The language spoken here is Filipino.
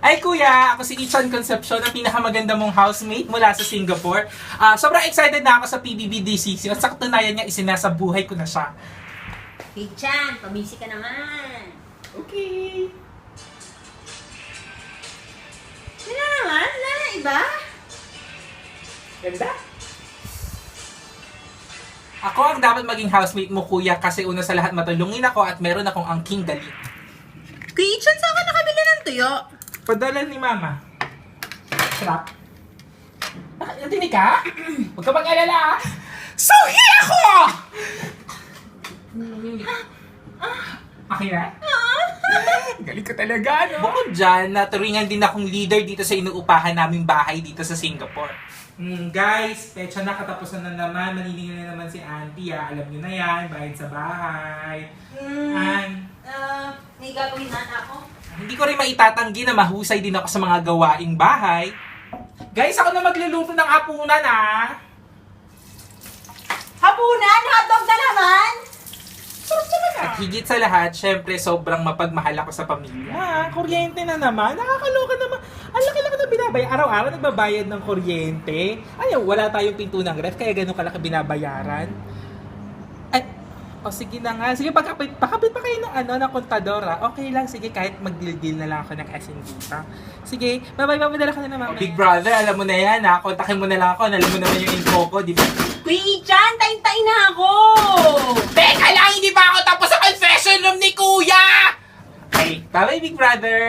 Ay kuya, ako si Ichan Concepcion, ang pinakamaganda mong housemate mula sa Singapore. Sobrang excited na ako sa PBBDCC at sa katunayan niya isinasa buhay ko na siya. Ichan, pabisi ka naman. Okay. Wala naman, wala na iba. Ganda. Ako ang dapat maging housemate mo kuya kasi una sa lahat matulungin ako at meron akong angking dali. Kuya Ichan, saan ka nakabili ng tuyo? Padala ni mama. Sarap. Natinig ka? Huwag ka mag-alala. Suhi ako! Okay na? Galing ka talaga, no? Bukod dyan, naturingan din akong leader dito sa inuupahan naming bahay dito sa Singapore. Guys, pecha na, katapusan na naman. Maniningin na naman si Auntie, Alam nyo na yan, bayad sa bahay. May gagawin na ako. Hindi ko rin maitatanggi na mahusay din ako sa mga gawaing bahay. Guys, ako na magluluto ng hapunan, Hapunan? Hotdog na naman? Sarap talaga. At higit sa lahat, syempre, sobrang mapagmahal ako sa pamilya. Kuryente na naman. Nakakaloka naman. Ang laki-laki na binabayad. Araw-araw nagbabayad ng kuryente. Ayaw, wala tayong pinto ng ref, kaya ganun kalaki binabayaran. O sige na nga. Sige, pakapit pa kayo ng kontadora. Okay lang, sige, kahit mag-deal-deal na lang ako ng SM dito. Sige, bye-bye, mamadala ka na naman. Big brother, alam mo na yan, kontakin mo na lang ako. Alam mo naman yung info ko, di ba? Kuya Ichan, tayo na ako! Teka lang, hindi pa ako tapos sa confession room ni Kuya! Okay, bye-bye, Big Brother!